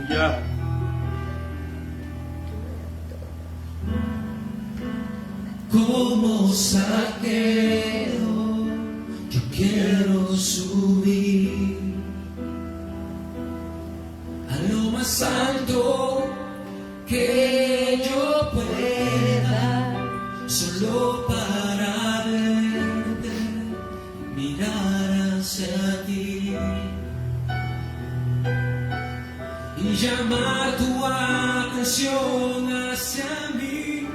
Aleluya. Como Zaqueo, yo quiero subir a lo más alto que yo pueda, solo para verte, mirar hacia ti y llamar tu atención hacia mí.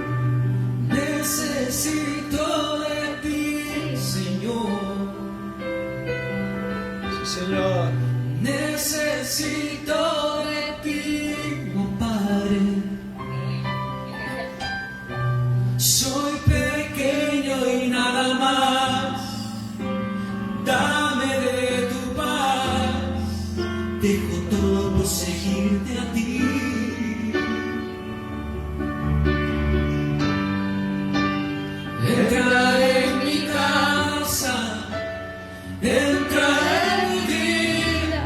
Necesito de ti, Señor. Sí, Señor. Necesito de ti, oh Padre. Soy pequeño y nada más. Dame de tu paz. Dejo todo por seguirte a ti. Entra en mi casa, entra en mi vida,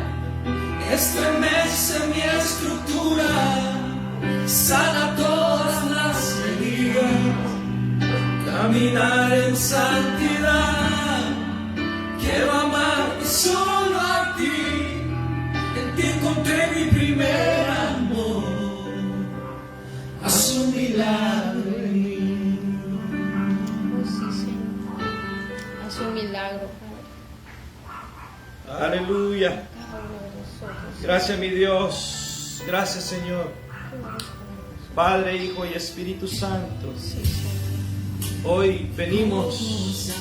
estremece mi estructura, sana todas las heridas, caminar en santidad, quiero amarte solo a ti, en ti encontré mi primer amor, haz un milagro en mí. Un milagro, Padre. Aleluya. Cada uno de nosotros. Gracias, mi Dios. Gracias, Señor. Padre, Hijo y Espíritu Santo. Hoy venimos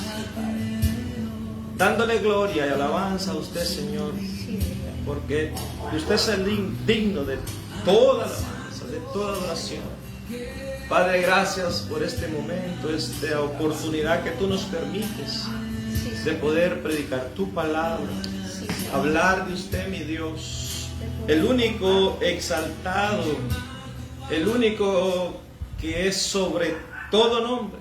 dándole gloria y alabanza a usted, Señor, porque usted es el digno de toda alabanza, de toda adoración. Padre, gracias por este momento, esta oportunidad que tú nos permites de poder predicar tu palabra, hablar de usted, mi Dios, el único exaltado, el único que es sobre todo nombre,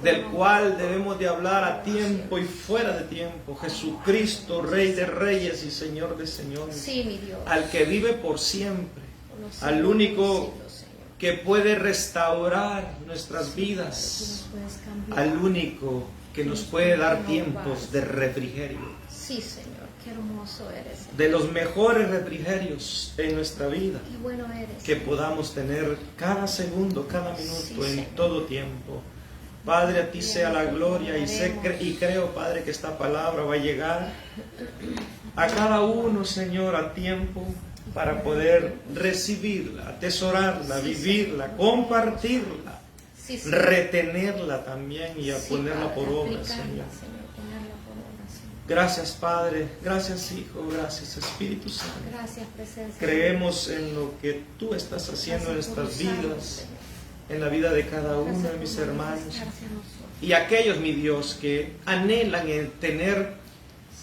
del cual debemos de hablar a tiempo y fuera de tiempo. Jesucristo, Rey de Reyes y Señor de Señores, Sí, mi Dios. al que vive por siempre, al único que puede restaurar nuestras vidas, al único que nos puede dar tiempos de refrigerio, Sí, Señor, qué hermoso eres. Señor. de los mejores refrigerios en nuestra vida, Qué bueno eres. que podamos tener cada segundo, cada minuto, Sí, en Señor. todo tiempo. Padre, a ti sea la gloria y creo, Padre, que esta palabra va a llegar a cada uno, Señor, a tiempo para poder recibirla, atesorarla, vivirla, compartirla, Sí, sí. retenerla también y a Sí, ponerla por Padre, obra, aplicarla, Señor. ponerla por obra, Señor. Gracias, Padre, gracias, Hijo, gracias, Espíritu Santo. Gracias, presencia. Creemos en lo que tú estás haciendo en Gracias por nuestras usarnos, vidas, Señor. en la vida de cada uno Gracias de mis por hermanos. manifestarse a nosotros. Y aquellos, mi Dios, que anhelan el tener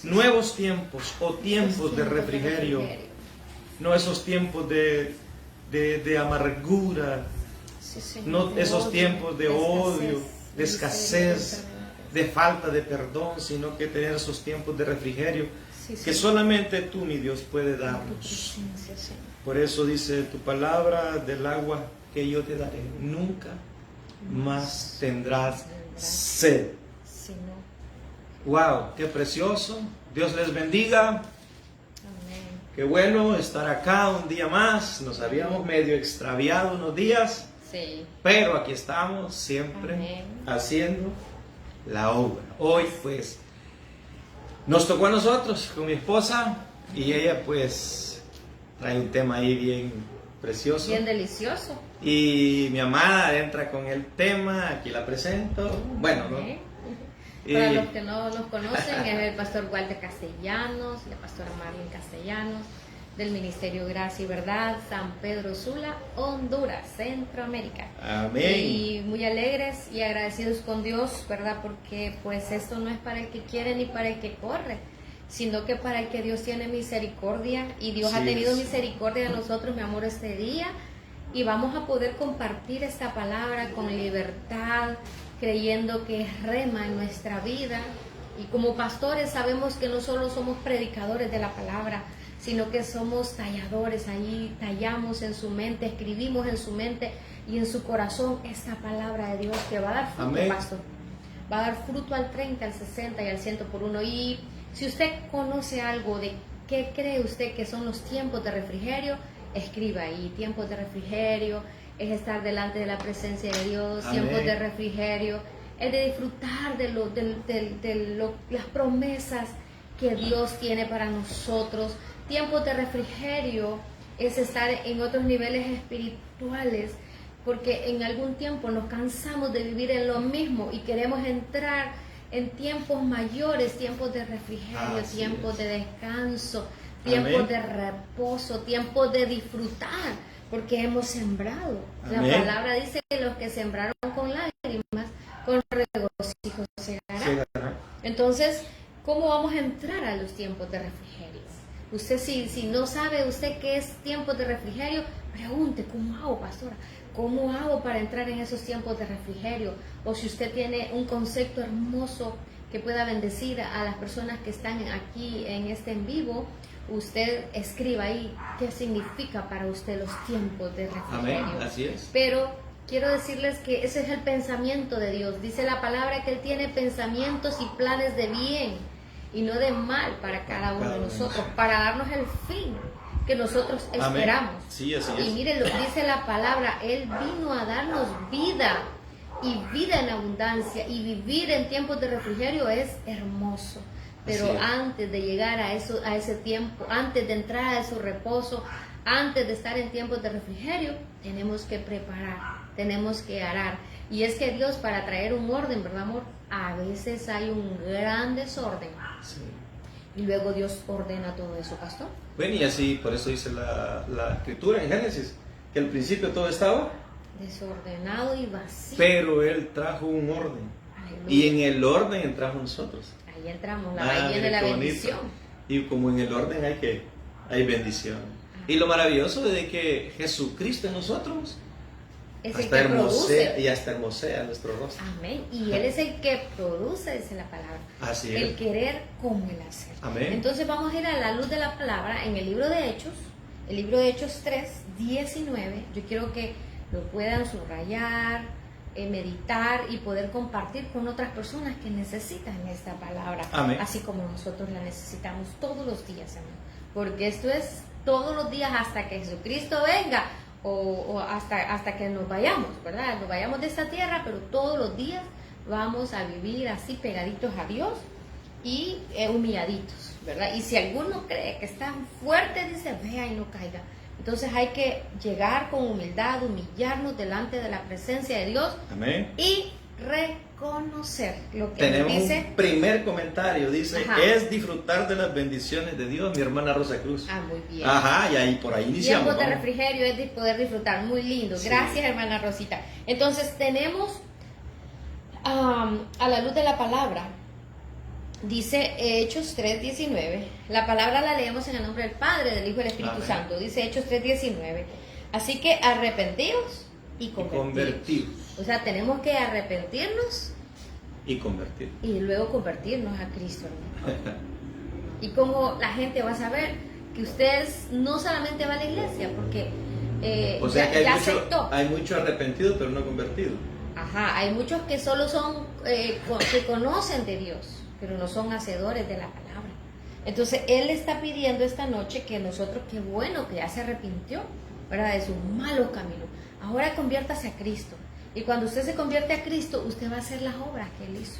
nuevos tiempos o tiempos de refrigerio, no esos tiempos de amargura, Sí, Señor, no de esos odio, tiempos de odio, de escasez, enfermedades. de falta de perdón, sino que tener esos tiempos de refrigerio Sí, que Señor. solamente tú, mi Dios, puedes En tu darnos. presencia, Señor. Por eso dice tu palabra, del agua que yo te daré, nunca más tendrás sed. Sí, no. Wow, qué precioso. Dios les bendiga. Amén. Qué bueno estar acá un día más. Nos habíamos medio extraviado unos días, Sí. pero aquí estamos siempre Amén. haciendo la obra. Hoy pues nos tocó a nosotros con mi esposa y ella pues trae un tema ahí bien precioso. Bien delicioso. Y mi amada entra con el tema, aquí la presento. Bueno, ¿no? Amén. Y- Para los que no nos conocen, es el pastor Walter Castellanos, la pastora Marlene Castellanos, del Ministerio Gracia y Verdad, San Pedro Sula, Honduras, Centroamérica. Amén. Y muy alegres y agradecidos con Dios, ¿verdad? Porque pues esto no es para el que quiere ni para el que corre, sino que para el que Dios tiene misericordia, y Dios ha Sí, tenido sí. misericordia de nosotros, mi amor, este día, y vamos a poder compartir esta palabra con libertad, creyendo que es rema en nuestra vida. Y como pastores sabemos que no solo somos predicadores de la palabra, sino que somos talladores. Ahí tallamos en su mente, escribimos en su mente y en su corazón esta palabra de Dios que va a dar fruto, Amén. pastor. Va a dar fruto al 30, al 60 y al 100 por uno. Y si usted conoce algo de qué cree usted que son los tiempos de refrigerio, escriba ahí. Tiempos de refrigerio es estar delante de la presencia de Dios. Amén. Tiempos de refrigerio es de disfrutar de las promesas que Dios tiene para nosotros. Tiempos de refrigerio es estar en otros niveles espirituales, porque en algún tiempo nos cansamos de vivir en lo mismo y queremos entrar en tiempos mayores, tiempos de refrigerio, Así tiempos es. de descanso, tiempos Amén. de reposo, tiempos de disfrutar, porque hemos sembrado. Amén. La palabra dice que los que sembraron con lágrimas, con regocijo segarán. Entonces, ¿cómo vamos a entrar a los tiempos de refrigerio? Usted si no sabe usted qué es tiempos de refrigerio, pregunte, ¿cómo hago, pastora? ¿Cómo hago para entrar en esos tiempos de refrigerio? O si usted tiene un concepto hermoso que pueda bendecir a las personas que están aquí en este en vivo, usted escriba ahí qué significa para usted los tiempos de refrigerio. Amén, así es. Pero quiero decirles que ese es el pensamiento de Dios. Dice la palabra que Él tiene pensamientos y planes de bien y no de mal para cada uno de nosotros, para darnos el fin que nosotros esperamos. Amén. Sí, así Y es. miren lo que dice la palabra, Él vino a darnos vida y vida en abundancia, y vivir en tiempos de refrigerio es hermoso. Pero Así es. antes de llegar a ese tiempo, antes de entrar a su reposo, antes de estar en tiempos de refrigerio, tenemos que preparar, tenemos que arar. Y es que Dios, para traer un orden, ¿verdad, amor? A veces hay un gran desorden. Sí. Y luego Dios ordena todo eso, pastor. Bueno, y así, por eso dice la escritura en Génesis, que al principio todo estaba, Desordenado y vacío. pero Él trajo un orden. Aleluya. Y en el orden entramos nosotros. Ahí entramos, Ah, ahí viene mire la qué bonito. bendición. Y como en el orden hay bendición. Y lo maravilloso es de que Jesucristo en nosotros Es el hasta que hermosea, produce. y hasta hermosea nuestro rostro. Amén. Y Él es el que produce, dice la palabra. Así El es. querer como el hacer. Amén. Entonces vamos a ir a la luz de la palabra en el libro de Hechos, el libro de Hechos 3, 19. Yo quiero que lo puedan subrayar, meditar y poder compartir con otras personas que necesitan esta palabra. Amén. Así como nosotros la necesitamos todos los días, amén. Porque esto es todos los días hasta que Jesucristo venga o hasta que nos vayamos, ¿verdad? Nos vayamos de esta tierra, pero todos los días vamos a vivir así pegaditos a Dios y humilladitos, ¿verdad? Y si alguno cree que está fuerte, dice, vea y no caiga. Entonces hay que llegar con humildad, humillarnos delante de la presencia de Dios Amén. y reconocer lo que Tenemos dice. un primer comentario, dice, Ajá. es disfrutar de las bendiciones de Dios, mi hermana Rosa Cruz. Ah, muy bien. Ajá, y ahí por ahí iniciamos. Tiempos de ¿no? refrigerio es de poder disfrutar, muy lindo. Sí. Gracias, hermana Rosita. Entonces tenemos a la luz de la palabra, dice Hechos 3:19. La palabra la leemos en el nombre del Padre, del Hijo y del Espíritu Amén. Santo. Dice Hechos 3:19. Así que arrepentidos y Y convertidos. convertir. O sea, tenemos que arrepentirnos Y convertir. y luego convertirnos a Cristo, hermano. Y cómo la gente va a saber que usted no solamente va a la iglesia, porque O sea ya, que ya aceptó. hay mucho arrepentido, pero no convertido. Ajá, hay muchos que solo son, que conocen de Dios, pero no son hacedores de la palabra. Entonces, Él está pidiendo esta noche que nosotros, qué bueno que ya se arrepintió, ¿verdad? De sus malos caminos. Ahora conviértase a Cristo. Y cuando usted se convierte a Cristo, usted va a hacer las obras que Él hizo.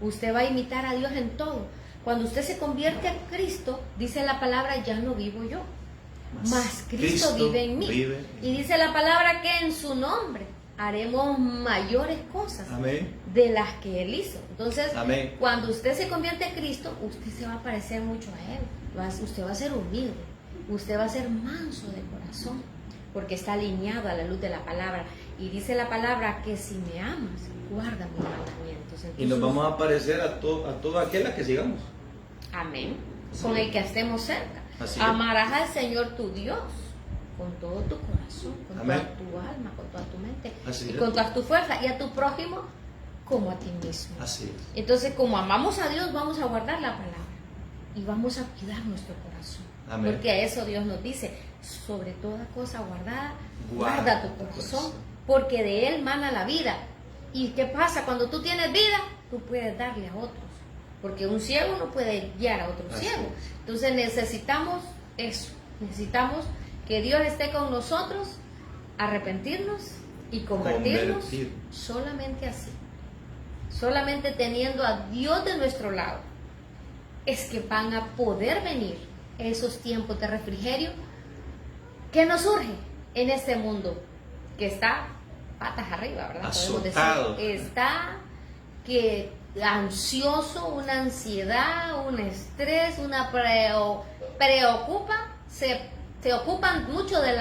Usted va a imitar a Dios en todo. Cuando usted se convierte a Cristo, dice la palabra, ya no vivo yo, mas Cristo vive en mí. vive. Y dice la palabra que en su nombre haremos mayores cosas Amén. de las que Él hizo. Entonces, Amén. cuando usted se convierte a Cristo, usted se va a parecer mucho a Él. Usted va a ser humilde, usted va a ser manso de corazón, porque está alineado a la luz de la palabra. Y dice la palabra que si me amas, guarda mis mandamientos. Entonces, Y nos vamos a parecer a todo aquel a que sigamos. amén. Sí. Con el que estemos cerca. Así es. Amarás al Señor tu Dios con todo tu corazón, con Amén. toda tu alma, con toda tu mente Así y es. con toda tu fuerza, y a tu prójimo como a ti mismo. Así es. Entonces, como amamos a Dios, vamos a guardar la palabra. y vamos a cuidar nuestro corazón. Amén. Porque a eso Dios nos dice, sobre toda cosa guardada, Guarda guarda tu tu corazón, corazón. porque de él mana la vida. ¿Y qué pasa? Cuando tú tienes vida, tú puedes darle a otros, porque un ciego no puede guiar a otro Así ciego. es. Entonces necesitamos eso, necesitamos que Dios esté con nosotros, arrepentirnos y convertirnos. Solamente así, solamente teniendo a Dios de nuestro lado, es que van a poder venir esos tiempos de refrigerio que nos surge en este mundo que está patas arriba, ¿verdad? Azotado. Podemos decir, está que ansioso, una ansiedad, un estrés, una se ocupan mucho de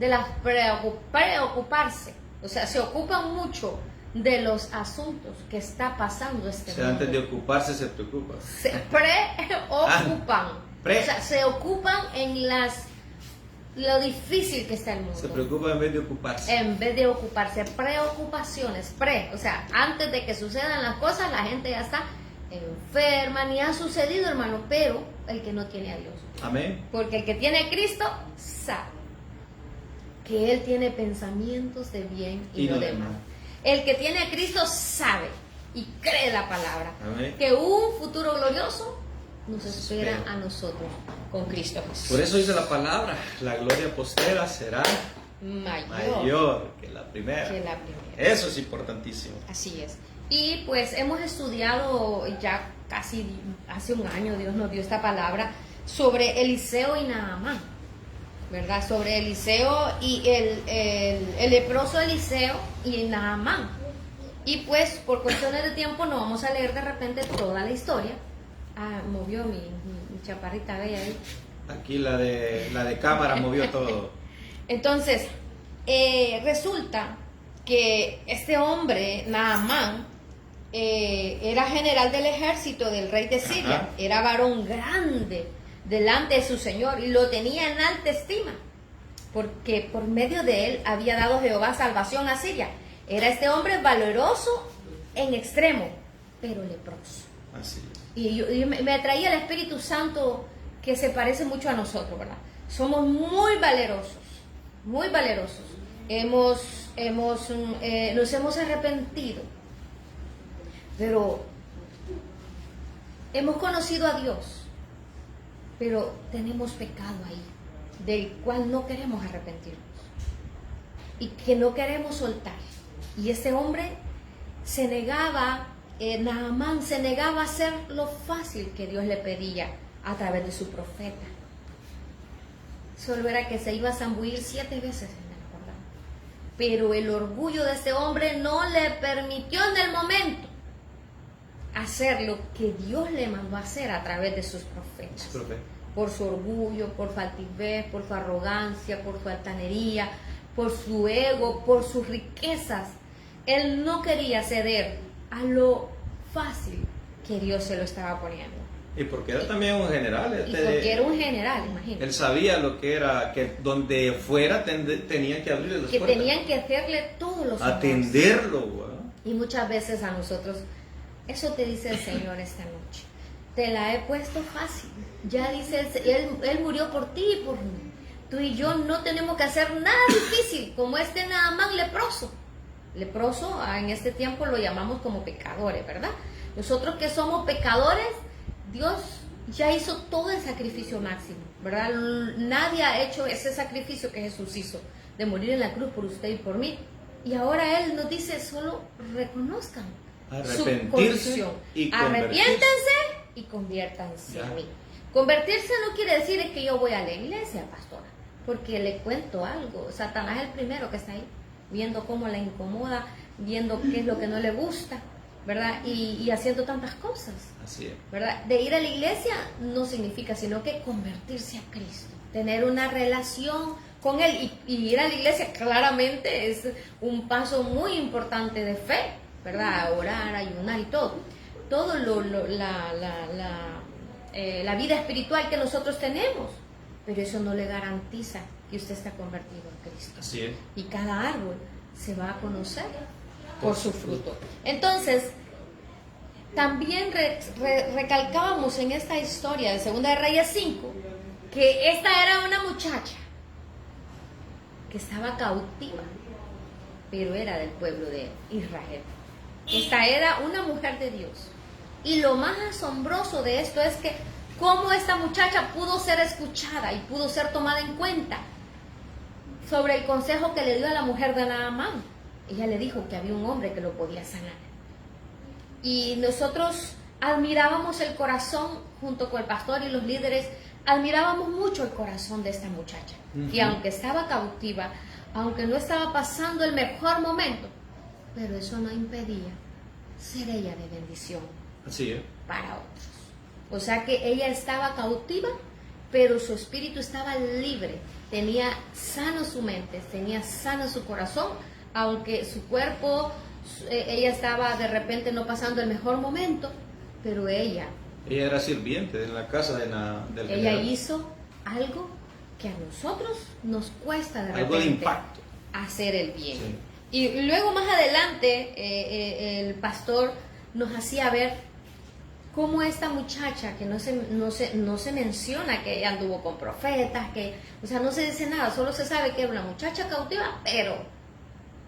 las preocuparse, o sea, se ocupan mucho de los asuntos que está pasando este O sea, mundo. antes de ocuparse se preocupa. Se preocupan, o sea, se ocupan en lo difícil que está el mundo. Se preocupa en vez de ocuparse. En vez de ocuparse, preocupaciones, o sea, antes de que sucedan las cosas, la gente ya está enferma, ni ha sucedido, hermano, pero el que no tiene a Dios. Amén. Porque el que tiene a Cristo sabe que Él tiene pensamientos de bien y no de mal. El que tiene a Cristo sabe y cree la palabra. Amén. Que un futuro glorioso nos espera a nosotros con Cristo Jesús. Por eso dice la palabra, la gloria postera será mayor que la primera. Eso es importantísimo. Así es. Y pues hemos estudiado ya casi hace un año, Dios nos dio esta palabra sobre Eliseo y Naamán, ¿verdad? Sobre Eliseo y el leproso Eliseo y Naamán. Y pues por cuestiones de tiempo no vamos a leer de repente toda la historia. Movió mi chaparrita bella ahí. Aquí la de cámara movió todo. Entonces, resulta que este hombre, Naamán, era general del ejército del rey de Siria. Ajá. Era varón grande delante de su señor y lo tenía en alta estima, porque por medio de él había dado Jehová salvación a Siria. Era este hombre valeroso en extremo, pero leproso. Así es. Y me atraía el Espíritu Santo, que se parece mucho a nosotros, ¿verdad? Somos muy valerosos, muy valerosos. Nos hemos arrepentido, pero hemos conocido a Dios, pero tenemos pecado ahí, del cual no queremos arrepentirnos y que no queremos soltar. Y ese hombre se negaba, Naamán se negaba a hacer lo fácil que Dios le pedía a través de su profeta. Solo era que se iba a zambullir 7 veces en el Jordán. Pero el orgullo de este hombre no le permitió en el momento hacer lo que Dios le mandó a hacer a través de sus profetas. Por su orgullo, por su altivez, por su arrogancia, por su altanería, por su ego, por sus riquezas. Él no quería ceder a lo fácil que Dios se lo estaba poniendo. Y porque era también un general. Y porque era un general, imagínate. Él sabía lo que era, que donde fuera tenían que abrirle las puertas. Que tenían que hacerle todos los honores. Atenderlo, güey. Y muchas veces a nosotros, eso te dice el Señor esta noche. Te la he puesto fácil. Ya dice, él murió por ti y por mí. Tú y yo no tenemos que hacer nada difícil, como este Naamán leproso. Leproso, en este tiempo lo llamamos como pecadores, ¿verdad? Nosotros que somos pecadores, Dios ya hizo todo el sacrificio máximo, ¿verdad? Nadie ha hecho ese sacrificio que Jesús hizo, de morir en la cruz por usted y por mí. Y ahora Él nos dice, solo reconozcan su condición. Arrepiéntense y conviértanse en mí. Convertirse no quiere decir es que yo voy a la iglesia, pastora, porque le cuento algo. Satanás es el primero que está ahí, viendo cómo le incomoda, viendo qué es lo que no le gusta, ¿verdad? Y haciendo tantas cosas. Así es. ¿Verdad? De ir a la iglesia no significa, sino que convertirse a Cristo, tener una relación con Él. Y ir a la iglesia claramente es un paso muy importante de fe, ¿verdad? Orar, ayunar y todo. Todo la vida espiritual que nosotros tenemos, pero eso no le garantiza que usted está convertido a Cristo. Así es. Y cada árbol se va a conocer por su fruto. Entonces, también recalcábamos en esta historia de Segunda de Reyes 5 que esta era una muchacha que estaba cautiva, pero era del pueblo de Israel. Esta era una mujer de Dios. Y lo más asombroso de esto es que cómo esta muchacha pudo ser escuchada y pudo ser tomada en cuenta sobre el consejo que le dio a la mujer de Naamán. Ella le dijo que había un hombre que lo podía sanar. Y nosotros admirábamos el corazón, junto con el pastor y los líderes, admirábamos mucho el corazón de esta muchacha. Y aunque estaba cautiva, aunque no estaba pasando el mejor momento, pero eso no impedía ser ella de bendición. Así es. Para otros. O sea que ella estaba cautiva, pero su espíritu estaba libre. Tenía sano su mente, tenía sano su corazón, aunque su cuerpo, ella estaba de repente no pasando el mejor momento, pero ella era sirviente en la casa del ella general. hizo algo que a nosotros nos cuesta de Algo de repente impacto. hacer el bien. Sí. Y luego más adelante el pastor nos hacía ver cómo esta muchacha, que no se menciona que ella anduvo con profetas, o sea, no se dice nada, solo se sabe que era una muchacha cautiva, pero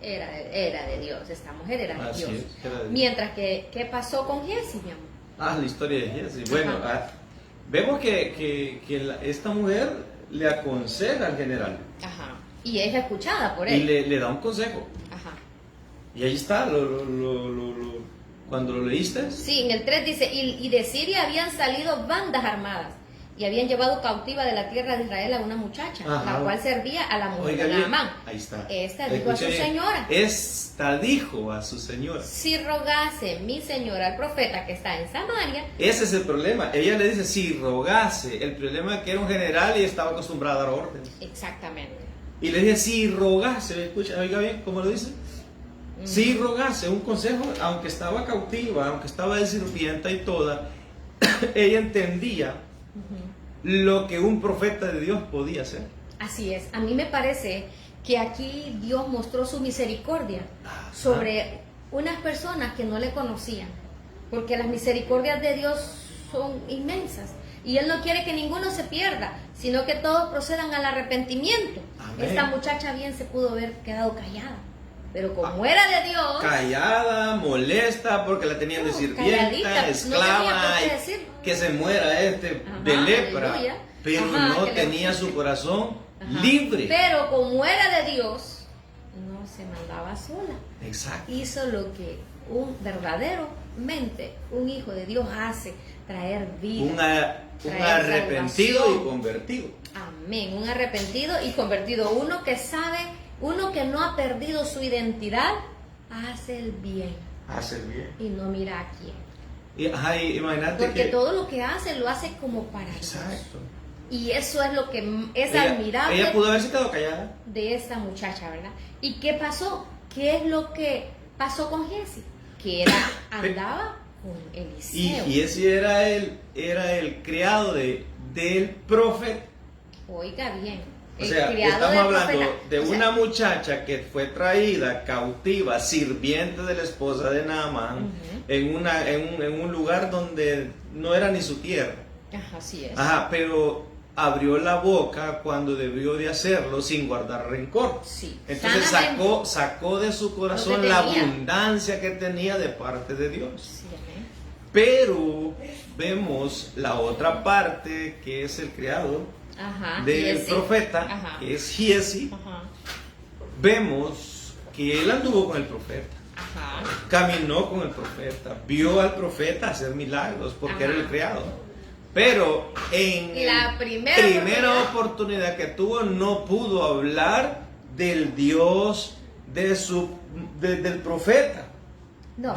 era de Dios, esta mujer era de Así Dios. es, era de Dios. Mientras que, ¿qué pasó con Giesi, mi amor? La historia de Giesi. Bueno, vemos que esta mujer le aconseja al general. Ajá. Y es escuchada por Y él. le da un consejo. Ajá. Y ahí está, cuando lo leíste. Sí, en el 3 dice, y de Siria habían salido bandas armadas y habían llevado cautiva de la tierra de Israel a una muchacha, Ajá. la cual servía a la mujer Oiga de bien, Naamán. ahí está. Esta dijo a su Escuche bien. señora, Esta dijo a su señora. si rogase mi señora al profeta que está en Samaria. Ese es el problema. Ella le dice, si rogase. El problema es que era un general y estaba acostumbrado a dar órdenes. Exactamente. Y le dice, si rogase. Escucha, oiga bien, ¿cómo lo dice? Si rogase, un consejo, aunque estaba cautiva, aunque estaba de sirvienta y toda, ella entendía lo que un profeta de Dios podía hacer. Así es. A mí me parece que aquí Dios mostró su misericordia sobre unas personas que no le conocían, porque las misericordias de Dios son inmensas y Él no quiere que ninguno se pierda, sino que todos procedan al arrepentimiento. Amén. Esta muchacha bien se pudo haber quedado callada, pero como era de Dios, Callada, molesta, porque la tenían de sirvienta, calladita, esclava, no tenía por qué y decir. que se muera de Ajá, lepra, aleluya. pero Ajá, no que le- tenía su corazón Ajá. libre. Pero como era de Dios, no se mandaba sola. Exacto. Hizo lo que verdaderamente un hijo de Dios hace, traer vida. Un traer arrepentido salvación. y convertido. Amén, un arrepentido y convertido, uno que sabe, uno que no ha perdido su identidad, hace el bien Hace bien. y no mira a quién. Y imagínate Porque que... todo lo que hace lo hace como para Dios. Exacto. Y eso es lo que es Ella admirable pudo haberse quedado callada. de esta muchacha, ¿verdad? ¿Y qué pasó? ¿Qué es lo que pasó con Giesi? Que andaba con Eliseo. Y ese era el criado del profeta. Oiga bien, O el sea, criado estamos del hablando profeta. de O sea, una muchacha que fue traída cautiva, sirviente de la esposa de Naamán, en un lugar donde no era ni su tierra. Ajá, así es. Ajá, pero abrió la boca cuando debió de hacerlo sin guardar rencor. Sí. Entonces Sanamente. sacó de su corazón Lo que la tenía. abundancia que tenía de parte de Dios. Sí, amén. Pero vemos la otra parte que es el criado Ajá, del Giesi. profeta, Ajá. que es Giesi. Ajá. Vemos que él anduvo con el profeta, Ajá. caminó con el profeta, vio al profeta hacer milagros porque Ajá. era el criado. Pero en La primera oportunidad que tuvo no pudo hablar del Dios del profeta. No.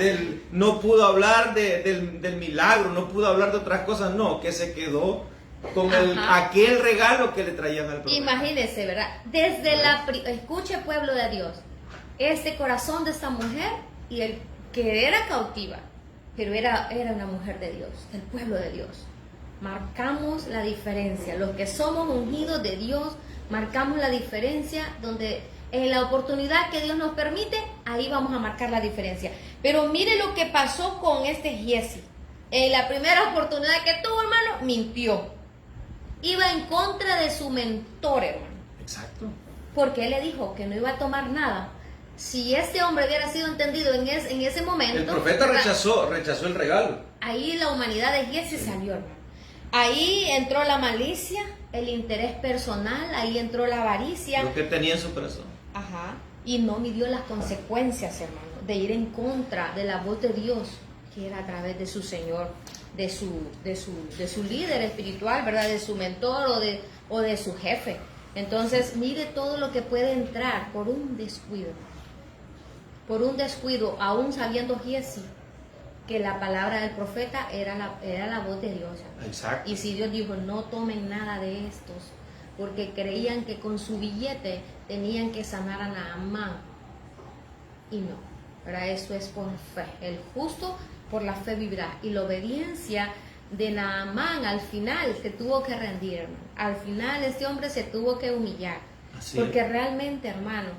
No pudo hablar del milagro, no pudo hablar de otras cosas, no, que se quedó con Ajá. aquel regalo que le traían al profeta. Imagínese, ¿verdad? Escuche, pueblo de Dios, este corazón de esta mujer y el que era cautiva, pero era una mujer de Dios, del pueblo de Dios. Marcamos la diferencia. Los que somos ungidos de Dios, marcamos la diferencia donde en la oportunidad que Dios nos permite, ahí vamos a marcar la diferencia. Pero mire lo que pasó con este Giezi. En la primera oportunidad que tuvo, hermano, mintió. Iba en contra de su mentor, hermano. Exacto. Porque él le dijo que no iba a tomar nada. Si este hombre hubiera sido entendido en ese momento... El profeta rechazó el regalo. Ahí la humanidad de Giezi salió, hermano. Ahí entró la malicia, el interés personal, ahí entró la avaricia. Lo que tenía en su corazón. Ajá. Y no midió las consecuencias, hermano, de ir en contra de la voz de Dios, que era a través de su Señor, de su líder espiritual, ¿verdad? De su mentor o de su jefe. Entonces, mire todo lo que puede entrar por un descuido. Por un descuido, aún sabiendo Giezi que la palabra del profeta era la voz de Dios. Exacto. Y si Dios dijo, no tomen nada de estos, porque creían que con su billete tenían que sanar a Naamán. Y no, ¿verdad? Eso es por fe. El justo por la fe vivirá. Y la obediencia de Naamán al final se tuvo que rendir, hermano. Al final este hombre se tuvo que humillar. Porque realmente, hermano,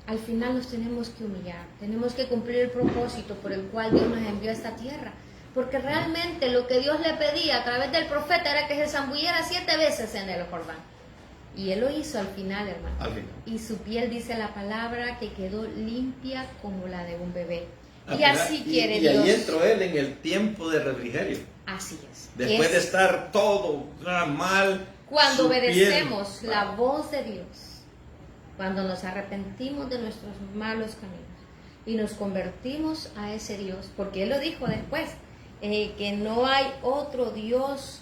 al final nos tenemos que humillar. Tenemos que cumplir el propósito por el cual Dios nos envió a esta tierra. Porque realmente lo que Dios le pedía a través del profeta era que se zambulliera 7 veces en el Jordán. Y él lo hizo al final, hermano. Al final. Y su piel, dice la palabra, que quedó limpia como la de un bebé. Al y final, así quiere Dios. Y ahí entró él en el tiempo de refrigerio. Así es. Después de estar todo mal. Cuando obedecemos la voz de Dios, cuando nos arrepentimos de nuestros malos caminos y nos convertimos a ese Dios, porque él lo dijo después, que no hay otro Dios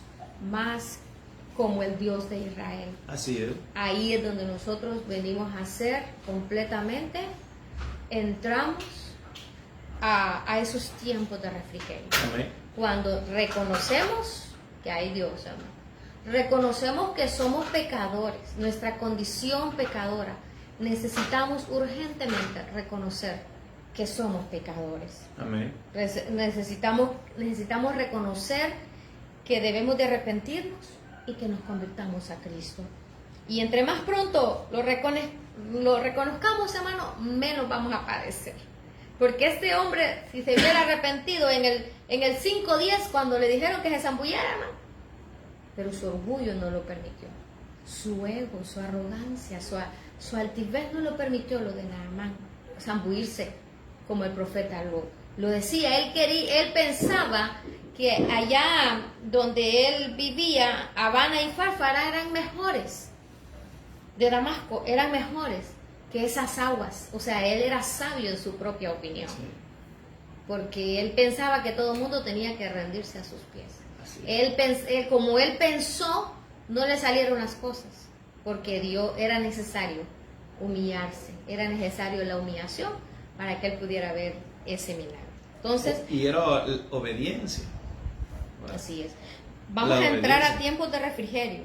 más como el Dios de Israel. Así es. Ahí es donde nosotros venimos a ser completamente, entramos a esos tiempos de refrigerio. Amén. Cuando reconocemos que hay Dios, hermano. Reconocemos que somos pecadores, nuestra condición pecadora. Necesitamos urgentemente reconocer que somos pecadores. Amén. Necesitamos reconocer que debemos de arrepentirnos y que nos convirtamos a Cristo. Y entre más pronto lo reconozcamos, hermano, menos vamos a padecer. Porque este hombre, si se hubiera arrepentido en el 5:10, cuando le dijeron que se zambullara, hermano, pero su orgullo no lo permitió. Su ego, su arrogancia, su altivez no lo permitió, lo de Naamán, zambullirse como el profeta lo decía. Él pensaba que allá donde él vivía, Habana y Farfara eran mejores, de Damasco eran mejores que esas aguas. O sea, él era sabio en su propia opinión, sí, porque él pensaba que todo el mundo tenía que rendirse a sus pies. Como él pensó, no le salieron las cosas, porque era necesario humillarse, era necesario la humillación para que él pudiera ver ese milagro. Entonces, y era obediencia. Así es. Vamos a entrar a tiempos de refrigerio.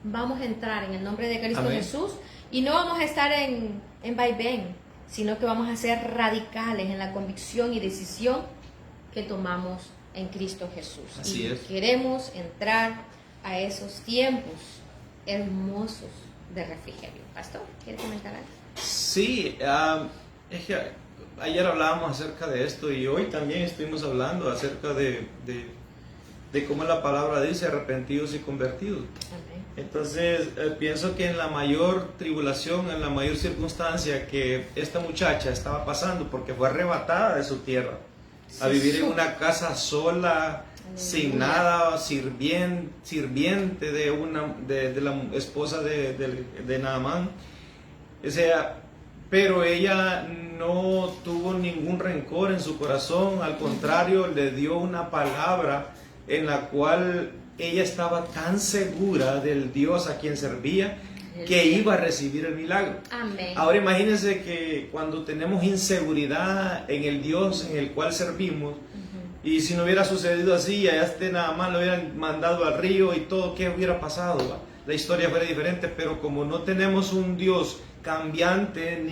Vamos a entrar en el nombre de Cristo Amén. Jesús, y no vamos a estar en vaivén, sino que vamos a ser radicales en la convicción y decisión que tomamos en Cristo Jesús. Así es. Queremos entrar a esos tiempos hermosos de refrigerio. Pastor, ¿quiere comentar algo? Sí, es que ayer hablábamos acerca de esto y hoy también estuvimos hablando acerca de cómo la palabra dice arrepentidos y convertidos. Amén. Entonces pienso que en la mayor tribulación, en la mayor circunstancia que esta muchacha estaba pasando, porque fue arrebatada de su tierra, a vivir en una casa sola, sin nada, sirviente de la esposa de Naamán. O sea, pero ella no tuvo ningún rencor en su corazón, al contrario, le dio una palabra en la cual ella estaba tan segura del Dios a quien servía que iba a recibir el milagro. Amén. Ahora imagínense que cuando tenemos inseguridad en el Dios en el cual servimos, y si no hubiera sucedido así, a Naamán lo hubieran mandado al río y todo, ¿qué hubiera pasado? La historia fuera diferente, pero como no tenemos un Dios cambiante,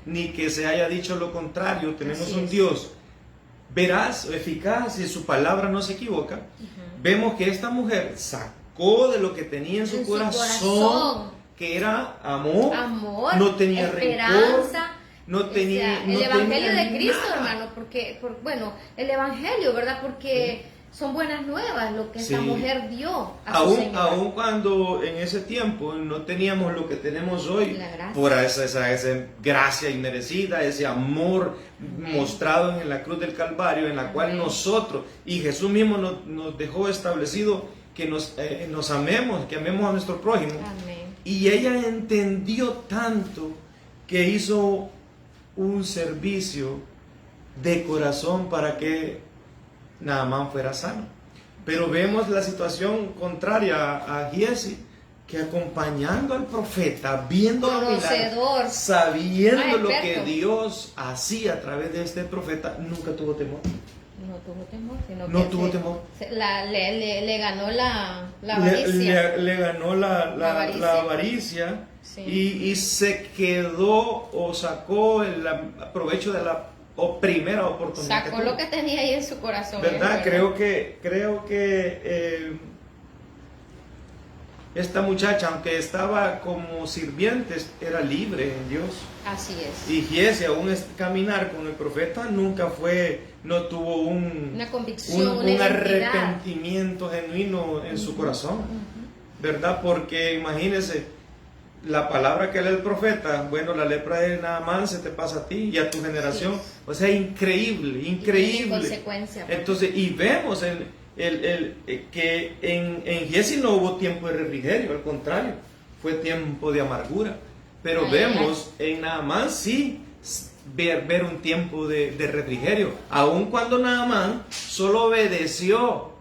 ni que se haya dicho lo contrario, tenemos un Dios veraz, eficaz, y su palabra no se equivoca. Vemos que esta mujer sacó de lo que tenía en su corazón, que era amor, no tenía esperanza, no tenía... el no Evangelio tenía de Cristo, nada. hermano, bueno, el Evangelio, ¿verdad? Porque son buenas nuevas lo que esta mujer dio a su Señor. Aún cuando en ese tiempo no teníamos lo que tenemos hoy, por esa gracia inmerecida, ese amor mostrado en la cruz del Calvario, en la cual nosotros, y Jesús mismo nos dejó establecido que nos amemos, que amemos a nuestro prójimo. Amén. Y ella entendió tanto que hizo un servicio de corazón para que Naamán fuera sano. Pero vemos la situación contraria a Giesi, que acompañando al profeta, viendo el milagro, sabiendo lo que Dios hacía a través de este profeta, nunca tuvo temor. No tuvo temor, sino no que tuvo temor. Le ganó la avaricia. Le ganó la avaricia, sí. y se quedó o sacó el provecho de la primera oportunidad. Sacó lo que tenía ahí en su corazón. ¿Verdad? Creo que esta muchacha, aunque estaba como sirviente, era libre en Dios. Así es. Y Giesi, aún caminar con el profeta, no tuvo una convicción, un arrepentimiento genuino en su corazón. ¿Verdad? Porque imagínense, la palabra que lee el profeta, bueno, la lepra de Naamán se te pasa a ti y a tu generación. Sí. O sea, increíble. Y consecuencia. Entonces, y vemos que en Giesi no hubo tiempo de refrigerio, al contrario, fue tiempo de amargura. Pero vemos en Naamán sí ver un tiempo de refrigerio, aun cuando Naamán solo obedeció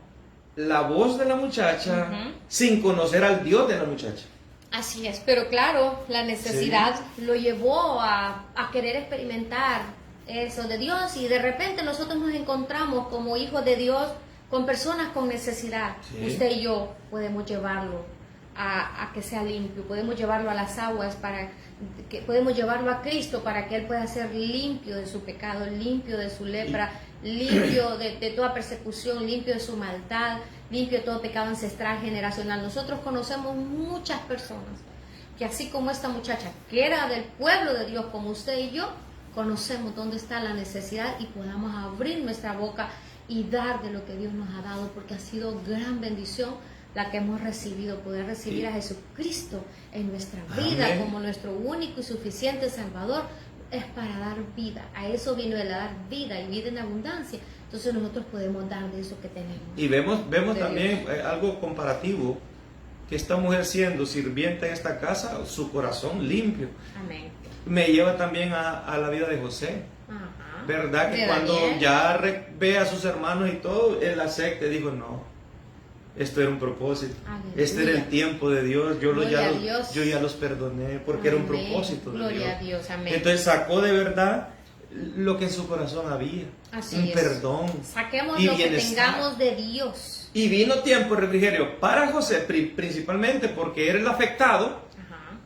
la voz de la muchacha sin conocer al Dios de la muchacha. Así es, pero claro, la necesidad lo llevó a querer experimentar eso de Dios, y de repente nosotros nos encontramos como hijos de Dios con personas con necesidad. Sí. Usted y yo podemos llevarlo a que sea limpio, podemos llevarlo a las aguas, podemos llevarlo a Cristo para que Él pueda ser limpio de su pecado, limpio de su lepra, limpio de toda persecución, limpio de su maldad, limpio de todo pecado ancestral, generacional. Nosotros conocemos muchas personas que, así como esta muchacha, que era del pueblo de Dios, como usted y yo, conocemos dónde está la necesidad y podamos abrir nuestra boca y dar de lo que Dios nos ha dado, porque ha sido gran bendición la que hemos recibido, poder recibir a Jesucristo en nuestra vida. Amén. Como nuestro único y suficiente Salvador, es para dar vida. A eso vino Él, a dar vida y vida en abundancia. Entonces nosotros podemos dar de eso que tenemos. Y vemos también algo comparativo, que esta mujer, siendo sirvienta en esta casa, su corazón limpio. Amén. Me lleva también a la vida de José. Ajá. ¿Verdad? Que cuando ya ve a sus hermanos y todo, él acepta y dijo, no, esto era un propósito. Aleluya. Este era el tiempo de Dios. Yo ya los perdoné porque era un propósito de Gloria Dios. A Dios. Amén. Entonces sacó de verdad lo que en su corazón había. Así un perdón. Saquemos lo que tengamos de Dios. Y vino tiempo de refrigerio para José, principalmente porque era el afectado.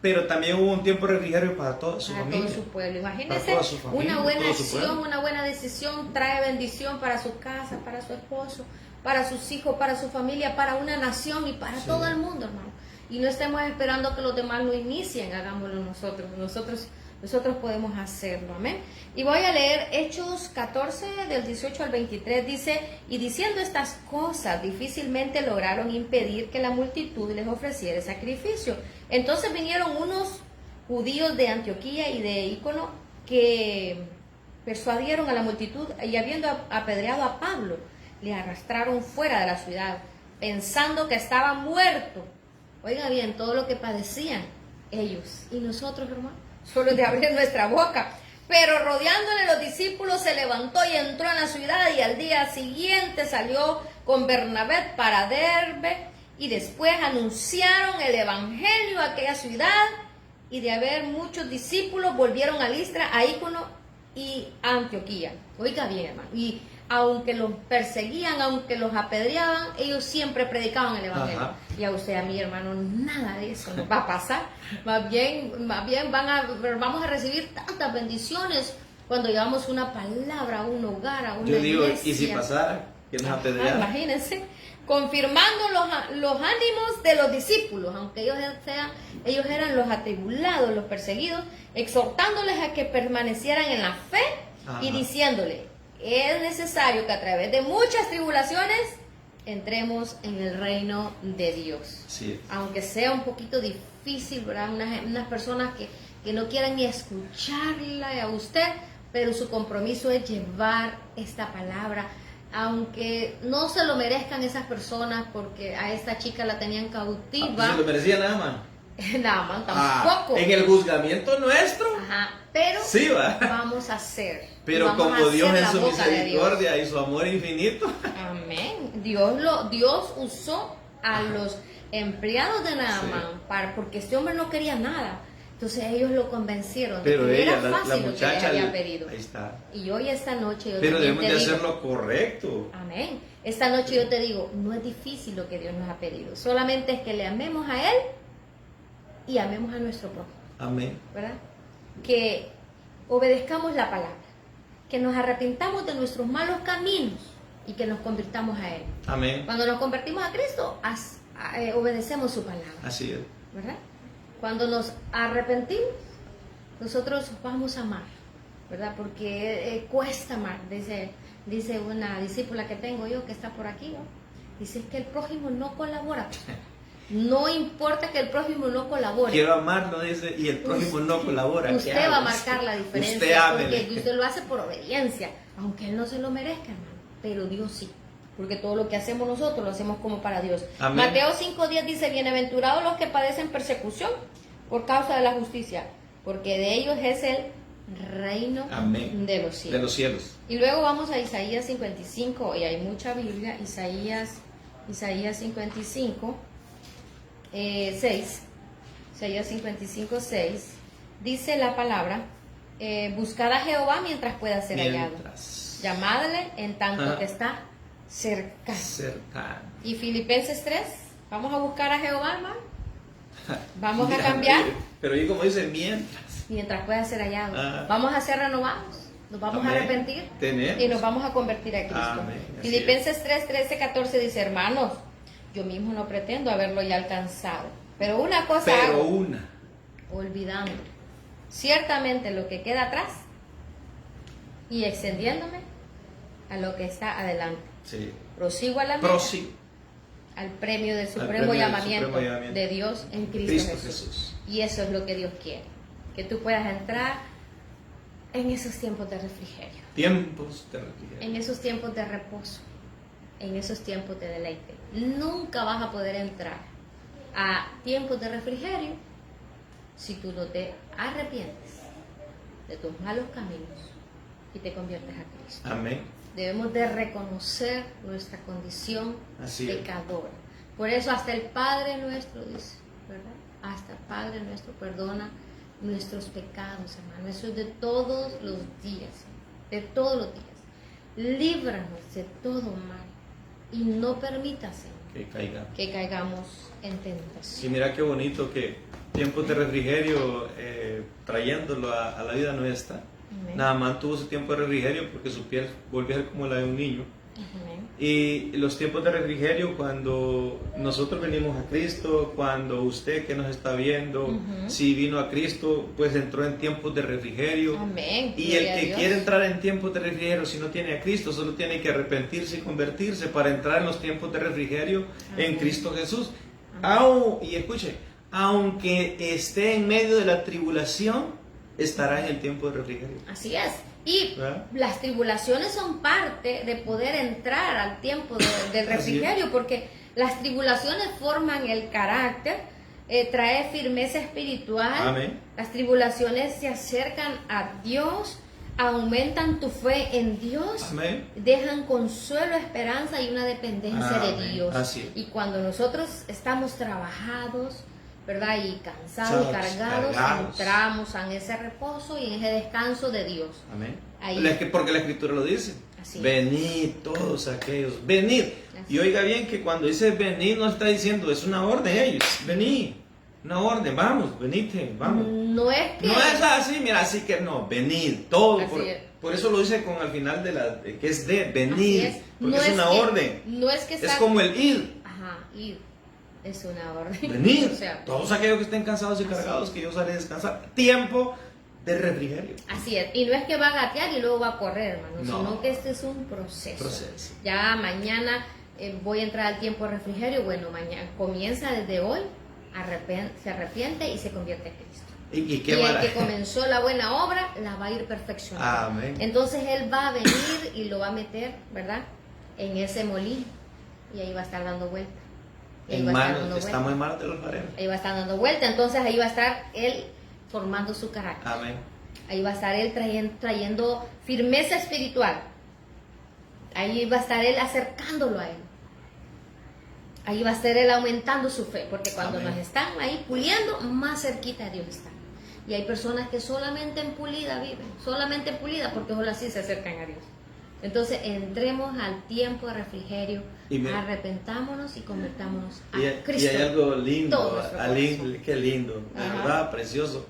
Pero también hubo un tiempo de refrigerio para toda su familia. Todo su pueblo. Imagínense, una buena acción, una buena decisión trae bendición para su casa, para su esposo, para sus hijos, para su familia, para una nación y para todo el mundo, hermano. Y no estemos esperando que los demás lo inicien, hagámoslo nosotros. Nosotros podemos hacerlo, amén. Y voy a leer Hechos 14, del 18 al 23, dice: y diciendo estas cosas, difícilmente lograron impedir que la multitud les ofreciera sacrificio. Entonces vinieron unos judíos de Antioquía y de Icono, que persuadieron a la multitud, y habiendo apedreado a Pablo, le arrastraron fuera de la ciudad, pensando que estaba muerto. Oiga bien, todo lo que padecían ellos. Y nosotros, hermano, solo de abrir nuestra boca. Pero rodeándole los discípulos, se levantó y entró en la ciudad, y al día siguiente salió con Bernabé para Derbe, y después anunciaron el evangelio a aquella ciudad, y de haber muchos discípulos volvieron a Listra, a Icono y a Antioquía. Oiga bien, hermano, y aunque los perseguían, aunque los apedreaban, ellos siempre predicaban el evangelio. Ajá. Y a usted, a mi hermano, nada de eso nos va a pasar. Más bien vamos a recibir tantas bendiciones cuando llevamos una palabra a un hogar, a una iglesia. Yo digo, ¿y si pasara? que nos apedrearon. Imagínense, confirmando los ánimos de los discípulos, aunque ellos eran los atribulados, los perseguidos, exhortándoles a que permanecieran en la fe. Ajá. Y diciéndole, es necesario que a través de muchas tribulaciones entremos en el reino de Dios. Sí. Aunque sea un poquito difícil, ¿verdad? Unas personas que no quieran ni escucharla a usted, pero su compromiso es llevar esta palabra, aunque no se lo merezcan esas personas, porque a esta chica la tenían cautiva. ¿Se lo merecía Naaman? Naaman tampoco. En el juzgamiento nuestro. Ajá, pero sí, ¿va? vamos a hacer. Pero como Dios en su misericordia y su amor infinito. Amén. Dios usó a los empleados de Naaman, porque este hombre no quería nada. Entonces ellos lo convencieron. Pero de que ella, era fácil la muchacha, lo que había pedido. Ahí está. Y hoy esta noche yo pero también debemos de hacer lo correcto. Amén. Esta noche yo te digo, no es difícil lo que Dios nos ha pedido. Solamente es que le amemos a Él y amemos a nuestro prójimo. Amén. ¿Verdad? Que obedezcamos la palabra. Que nos arrepintamos de nuestros malos caminos y que nos convirtamos a Él. Amén. Cuando nos convertimos a Cristo, obedecemos su palabra. Así es. ¿Verdad? Cuando nos arrepentimos, nosotros vamos a amar, ¿verdad? Porque cuesta amar. Dice una discípula que tengo yo, que está por aquí, ¿no? Dice que el prójimo no colabora. No importa que el prójimo no colabore. Quiero amarlo, dice, y el prójimo no colabora. Usted va a marcar la diferencia, porque usted lo hace por obediencia, aunque él no se lo merezca, hermano, pero Dios sí. Porque todo lo que hacemos nosotros lo hacemos como para Dios. Amén. Mateo 5:10 dice, bienaventurados los que padecen persecución por causa de la justicia, porque de ellos es el reino Amén. de los cielos. De los cielos. Y luego vamos a Isaías 55, y hay mucha Biblia. Isaías 55, 6. Isaías 55, 6. Dice la palabra, buscad a Jehová mientras pueda ser hallado. Llamadle en tanto que está cercano. Y Filipenses 3, vamos a buscar a Jehová, hermano. Vamos a cambiar. Pero ahí como dice, mientras pueda ser hallado. Vamos a ser renovados. Nos vamos a arrepentir y nos vamos a convertir a Cristo. Filipenses 3, 13, 14 dice, hermanos, yo mismo no pretendo haberlo ya alcanzado, pero una cosa hago, olvidando ciertamente lo que queda atrás y extendiéndome a lo que está adelante. Sí. Prosigo a la meta, al premio del supremo llamamiento de Dios en Cristo Jesús. Y eso es lo que Dios quiere, que tú puedas entrar en esos tiempos de refrigerio. En esos tiempos de reposo. En esos tiempos de deleite. Nunca vas a poder entrar a tiempos de refrigerio si tú no te arrepientes de tus malos caminos y te conviertes a Cristo. Amén. Debemos de reconocer nuestra condición pecadora. Por eso hasta el Padre nuestro dice, ¿verdad? Hasta el Padre nuestro perdona nuestros pecados, hermano. Eso es de todos los días, de todos los días. Líbranos de todo mal y no permitas que caigamos en tentación. Y mira qué bonito que tiempos de refrigerio, trayéndolo a la vida nuestra. Naaman tuvo su tiempo de refrigerio porque su piel volvió a ser como la de un niño. Amén. Y los tiempos de refrigerio, cuando nosotros venimos a Cristo, cuando usted que nos está viendo, si vino a Cristo, pues entró en tiempos de refrigerio. Amén. Y el que quiere entrar en tiempos de refrigerio, si no tiene a Cristo, solo tiene que arrepentirse y convertirse para entrar en los tiempos de refrigerio en Cristo Jesús. Y escuche, aunque esté en medio de la tribulación, estará en el tiempo de refrigerio. Así es. Y las tribulaciones son parte de poder entrar al tiempo del refrigerio, porque las tribulaciones forman el carácter, trae firmeza espiritual. Amén. Las tribulaciones se acercan a Dios, aumentan tu fe en Dios. Amén. Dejan consuelo, esperanza y una dependencia de Dios. Así es. Y cuando nosotros estamos trabajados, ¿verdad? Y cansados y cargados, entramos en ese reposo y en ese descanso de Dios. Amén. Ahí. Porque la Escritura lo dice. Así es. Venid todos aquellos, venid. Y oiga bien que cuando dice venid no está diciendo, es una orden ellos, venid. Una orden, vamos, venite, vamos. No es que... No es así, mira, así que no, venid, todo. Por eso lo dice con al final que es de venir, es. porque No es una orden. No es que Es como el ir. Ajá, ir. Es una orden. Venir. O sea, Todos aquellos que estén cansados y cargados, que yo os haré descansar. Tiempo de refrigerio. así es. Y no es que va a gatear y luego va a correr, hermano, No. sino que este es un proceso. Ya mañana voy a entrar al tiempo de refrigerio. Bueno, mañana comienza desde hoy, se arrepiente y se convierte en Cristo. Y Y el que comenzó la buena obra la va a ir perfeccionando. Amén. Entonces él va a venir y lo va a meter, ¿verdad? En ese molino. Y ahí va a estar dando vuelta. Y ahí va a estar dando vuelta. Estamos en manos de los mareros. Ahí va a estar dando vuelta. Entonces ahí va a estar él formando su carácter. Amén. Ahí va a estar él trayendo firmeza espiritual. Ahí va a estar él acercándolo a él. Ahí va a estar él aumentando su fe. Porque cuando Amén. nos están ahí puliendo, más cerquita de Dios está. Y hay personas que solamente en pulida viven, solamente en pulida, porque solo así se acercan a Dios. Entonces entremos al tiempo de refrigerio, arrepentámonos y convertámonos a Cristo. Y hay algo lindo, Todo nuestro corazón. qué lindo, de Ajá. verdad, precioso.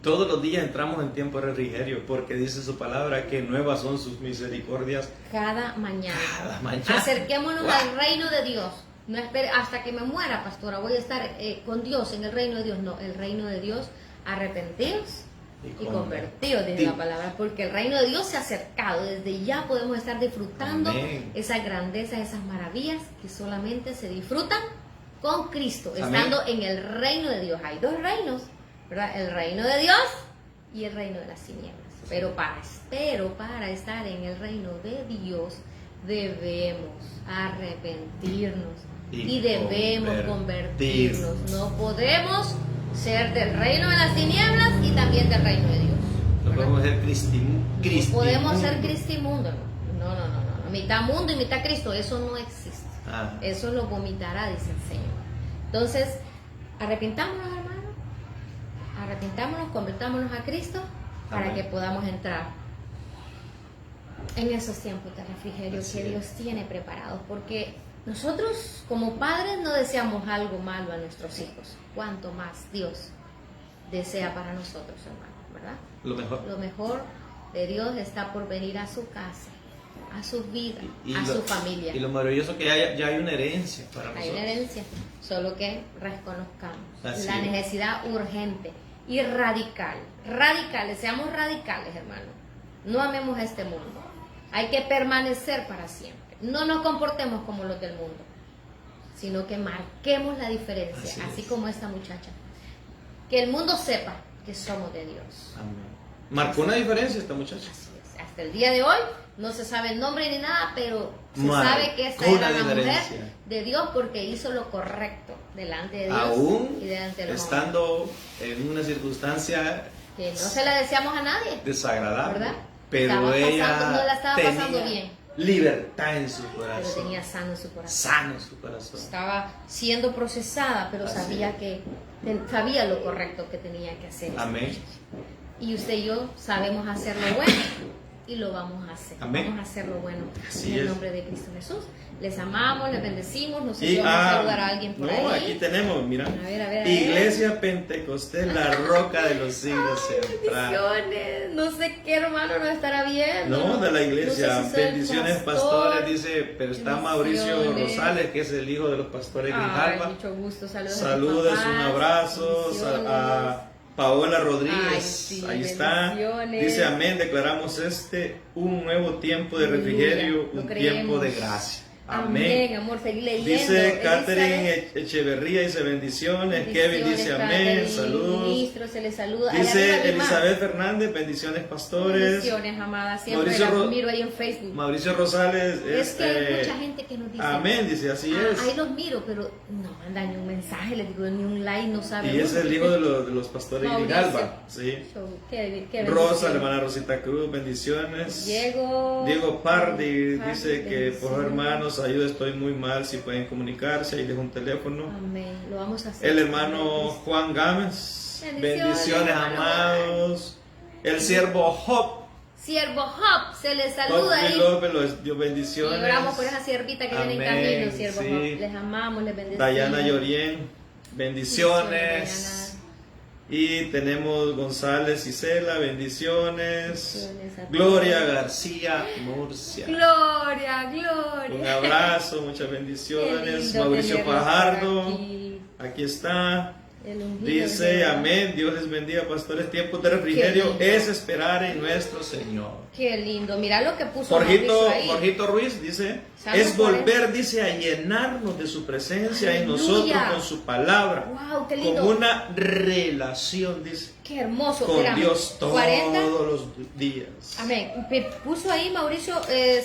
Todos los días entramos en tiempo de refrigerio, porque dice su palabra que nuevas son sus misericordias. Cada mañana. Cada mañana. Acerquémonos Wow. al reino de Dios. No espere hasta que me muera, pastora, voy a estar con Dios en el reino de Dios. No, el reino de Dios, arrepentidos y convertidos, dice la palabra, porque el reino de Dios se ha acercado. Desde ya podemos estar disfrutando Amén. esas grandezas, esas maravillas que solamente se disfrutan con Cristo, Amén. estando en el reino de Dios. Hay dos reinos, ¿verdad? El reino de Dios y el reino de las tinieblas. Pero para estar en el reino de Dios debemos arrepentirnos y debemos convertirnos. No podemos ser del reino de las tinieblas y también del reino de Dios. No podemos ser cristimundo. No podemos ser cristimundo. No. Mitad mundo y mitad Cristo. Eso no existe. Eso lo vomitará, dice el Señor. Entonces, arrepintámonos, hermano. Arrepintámonos, convertámonos a Cristo para Amén. que podamos entrar en esos tiempos de refrigerio Así que Dios tiene preparados. Porque nosotros como padres no deseamos algo malo a nuestros hijos. Cuanto más Dios desea para nosotros, hermano, ¿verdad? Lo mejor. Lo mejor de Dios está por venir a su casa, a su vida, a su familia. Y lo maravilloso que ya hay una herencia para nosotros. Hay una herencia, solo que reconozcamos Así la es. necesidad urgente y radical. Radicales, seamos radicales, hermano. No amemos a este mundo. Hay que permanecer para siempre. No nos comportemos como los del mundo, sino que marquemos la diferencia, así como esta muchacha. Que el mundo sepa que somos de Dios. Amén. Marcó una diferencia esta muchacha. Así es. Hasta el día de hoy no se sabe el nombre ni nada, pero se Marcó sabe que esta una era la mujer diferencia. de Dios porque hizo lo correcto delante de Dios Aún y delante de los hombres. estando en una circunstancia Que no se la deseamos a nadie, desagradable, ¿verdad? pero Estaba ella pasando, no la estaba tenía pasando bien, libertad en su pero corazón, tenía sano su corazón. sano su corazón. Estaba siendo procesada, pero Así sabía es. sabía lo correcto que tenía que hacer. Amén. Y usted y yo sabemos hacer lo bueno y lo vamos a hacer. Amén. Vamos a hacer lo bueno Así en el es. nombre de Cristo Jesús. Les amamos, les bendecimos. No sé Y si vamos a saludar a alguien por no, ahí. aquí tenemos, mira, A ver. Iglesia Pentecostés, la roca de los siglos central. Bendiciones. No sé qué hermano nos estará viendo. No, de la iglesia. No sé si soy el Bendiciones, pastor. pastores, dice, pero está Mauricio Bendiciones. Rosales, que es el hijo de los pastores de Ay, Grijalva. mucho gusto. Saludos. Saludos, a tus un papás. abrazo Bendiciones. a Paola Rodríguez. Ay, sí, ahí está. bendiciones. Dice amén, declaramos un nuevo tiempo de refrigerio, Aleluya, lo un creemos. tiempo de gracia. Amén, amor, seguí leyendo. Dice Catherine Elizabeth, Echeverría, dice bendiciones. Kevin bendiciones dice para amén, el saludos. ministro, se le saluda. Ahí Dice arriba, mi mamá. Elizabeth Fernández, bendiciones pastores. Bendiciones, amada. Siempre Mauricio la Ro- miro ahí en Facebook. Mauricio Rosales Es que hay mucha gente que nos dice. amén, dice así es. Ahí los miro, pero no mandan ni un mensaje, les digo ni un like, no saben. Y es el hijo de los pastores de Mauricio. Grijalva. Sí. Qué Rosa, bendición. la hermana Rosita Cruz, bendiciones. Diego Pardi Pardi, dice que por bendiciones. hermanos, ayuda, estoy muy mal, si pueden comunicarse, ahí dejo un teléfono. Amén, lo vamos a hacer. El hermano Juan Gámez, Bendiciones, hermano amados. El siervo Job, Siervo Job, se les Job saluda ahí. López, los dio Y bendiciones. oramos por esa siervita que viene en Amén, camino, Siervo sí. Job. Les amamos, les bendecimos. Dayana Yorien, bendiciones. Dayana. Y tenemos González Isela, bendiciones. Bendiciones a todos. Gloria García Murcia. Gloria, gloria. Un abrazo, muchas Qué bendiciones. lindo Mauricio tenerlos Fajardo, por aquí. está. El ungido Dice, de Jehová. amén, Dios les bendiga, pastores. Tiempos de refrigerio Qué lindo. es esperar en nuestro Señor. Qué lindo. Mira lo que puso Mauricio ahí. Jorgito Ruiz dice, Salmo es volver, 40. dice, a llenarnos de su presencia en Aleluya. nosotros con su palabra. Wow, qué lindo. Con una relación, dice, Qué hermoso. con Mira, Dios todos 40. los días. Amén. Puso ahí Mauricio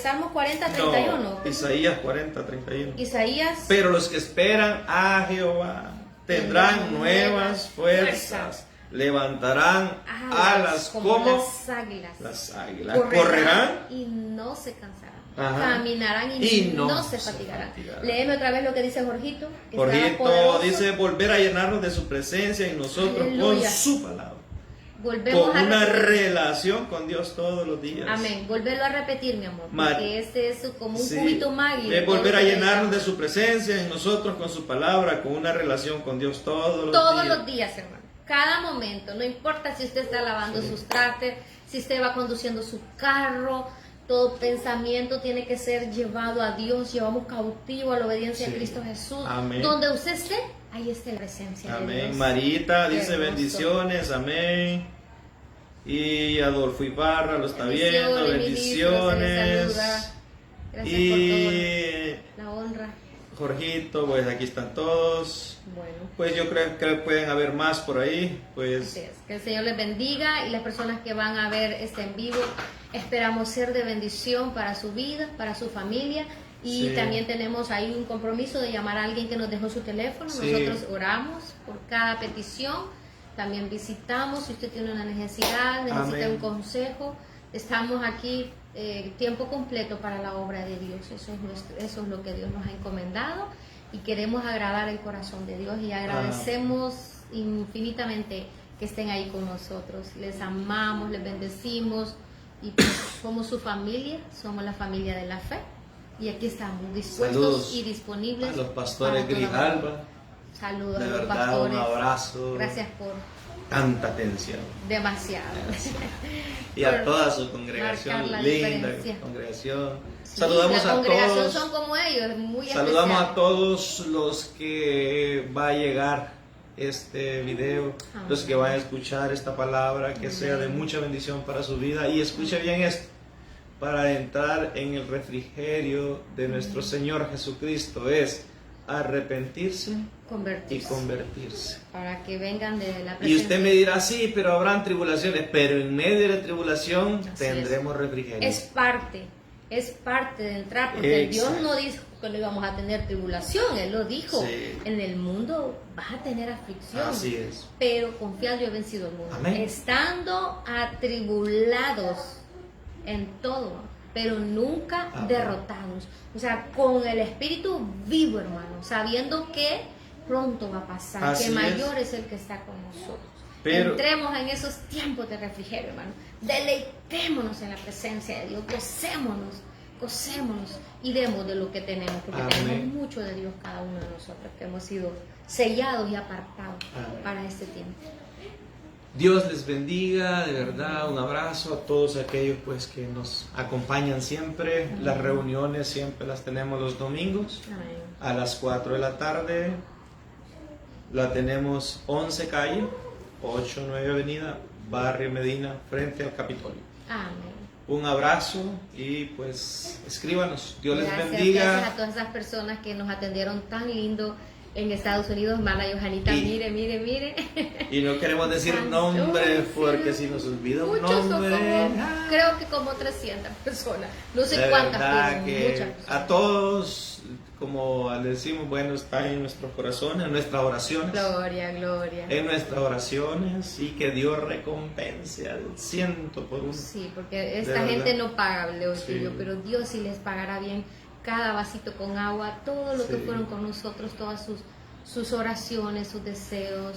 Salmo 40, 31. No, Isaías 40, 31. Isaías. Pero los que esperan a Jehová tendrán nuevas fuerzas, levantarán alas como las águilas. las águilas, Correrán y no se cansarán. Ajá. Caminarán Y y no no se se fatigarán. fatigarán. Léeme otra vez lo que dice Jorgito. Que está Jorgito poderoso. dice volver a llenarnos de su presencia en nosotros con Aleluya. su palabra, Volvemos con a una repetir. relación con Dios todos los días. Amén. Volverlo a repetir, mi amor. Mar- Porque este es como un Sí, cubito mágico. es volver a llenarnos de su presencia en nosotros con su palabra, con una relación con Dios todos los días, hermano. Cada momento. No importa si usted está lavando sus trastes, si usted va conduciendo su carro. Todo pensamiento tiene que ser llevado a Dios. Llevamos cautivo a la obediencia Sí. de Cristo Jesús. Amén. Donde usted esté, ahí está la presencia de Amén. Dios. Marita Qué dice hermoso. bendiciones, amén. Y Adolfo Ibarra lo está viendo, Bendiciones, ministro, se les bendiciones. saluda. Gracias Y por todo. La honra. Jorgito, pues aquí están todos. Bueno. Pues yo creo que pueden haber más por ahí. Pues Así es. Que el Señor les bendiga y las personas que van a ver este en vivo, esperamos ser de bendición para su vida, para su familia. Y Sí. también tenemos ahí un compromiso de llamar a alguien que nos dejó su teléfono. Sí. Nosotros oramos por cada petición. También visitamos si usted tiene una necesidad, necesita Amén. un consejo. Estamos aquí tiempo completo para la obra de Dios. Eso es lo que Dios nos ha encomendado y queremos agradar el corazón de Dios y agradecemos infinitamente que estén ahí con nosotros. Les amamos, les bendecimos y pues somos su familia, somos la familia de la fe y aquí estamos dispuestos Saludos y disponibles a los pastores para toda Grijalba. Saludos De a los verdad, pastores. un abrazo. Gracias por Tanta atención. demasiado. Y a Por toda su congregación, marcar la linda diferencia. congregación. Sí, Saludamos la a congregación todos. son como ellos, muy Saludamos especial. a todos los que va a llegar este video, Amén. los que van a escuchar esta palabra, que sea de mucha bendición para su vida. Y escuche bien esto, para entrar en el refrigerio de nuestro Señor Jesucristo es arrepentirse y Convertirse. convertirse. Para que vengan de la Y presencia. usted me dirá, sí, pero habrán tribulaciones, pero en medio de la tribulación Así tendremos refrigerio. Es parte de entrar, porque Dios Exacto. no dijo que no íbamos a tener tribulación, Él lo dijo. Sí. En el mundo vas a tener aflicción. Así es. Pero confiad, yo he vencido el mundo. Amén. Estando atribulados en todo, pero nunca Amén. derrotados. O sea, con el espíritu vivo, hermano, sabiendo que pronto va a pasar, Así que es. mayor es el que está con nosotros. Pero- Entremos en esos tiempos de refrigerio, hermano. Deleitémonos en la presencia de Dios, gocémonos y demos de lo que tenemos, porque Amén. tenemos mucho de Dios cada uno de nosotros, que hemos sido sellados y apartados Amén. para este tiempo. Dios les bendiga, de verdad, un abrazo a todos aquellos pues que nos acompañan siempre. Las reuniones siempre las tenemos los domingos Amén. a las 4 de la tarde. La tenemos 11 calle, 89 avenida, Barrio Medina, frente al Capitolio. Amén. Un abrazo y pues escríbanos. Dios les Gracias bendiga. a todas esas personas que nos atendieron tan lindo en Estados Unidos. Hermana Johanita, Y- mire. Y no queremos decir nombres porque si nos olvida un Muchos son nombre. como, creo que como 300 personas. No sé De cuántas, verdad pero que muchas personas. a todos, como le decimos, bueno, está en nuestros corazones, en nuestras oraciones. Gloria. En nuestras oraciones y que Dios recompense al 100 por uno. Sí, porque De esta verdad. gente no paga, Leo Sí. Silvio, pero Dios sí les pagará bien cada vasito con agua, todo lo que Sí. fueron con nosotros, todas sus oraciones, sus deseos,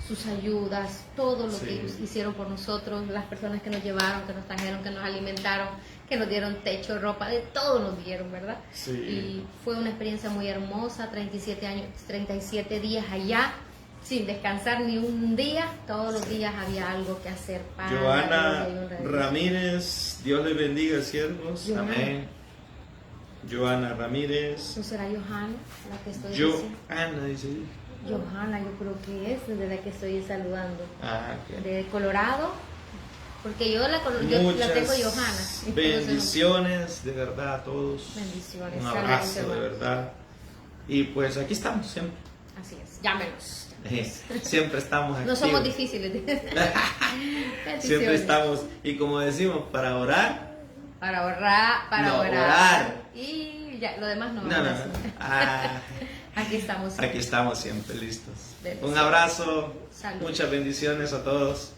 sus ayudas, todo lo Sí. que ellos hicieron por nosotros, las personas que nos llevaron, que nos trajeron, que nos alimentaron, que nos dieron techo, ropa, de todo nos dieron, ¿verdad? Sí. Y fue una experiencia muy hermosa, 37 días allá, sin descansar ni un día, todos los días había algo que hacer para Joana la gloria y honra de Dios. Ramírez, Dios le bendiga, siervos. Joana. Amén. Joana Ramírez. ¿No será Johanna la que estoy diciendo? Joana dice. Johanna, yo creo que es de la que estoy saludando. Ah, ok. De Colorado, porque yo la tengo Johanna. Bendiciones, de verdad, a todos. Bendiciones. Un abrazo, Saludos, de verdad. Y pues aquí estamos siempre. Así es, llámenos. Siempre estamos aquí. No somos difíciles. Siempre estamos. Y como decimos, para orar. Para ahorrar, No, orar. Y ya, lo demás no. No. Ah, Aquí estamos. aquí estamos siempre listos. Bendiciones. Un abrazo. Salud. Muchas bendiciones a todos.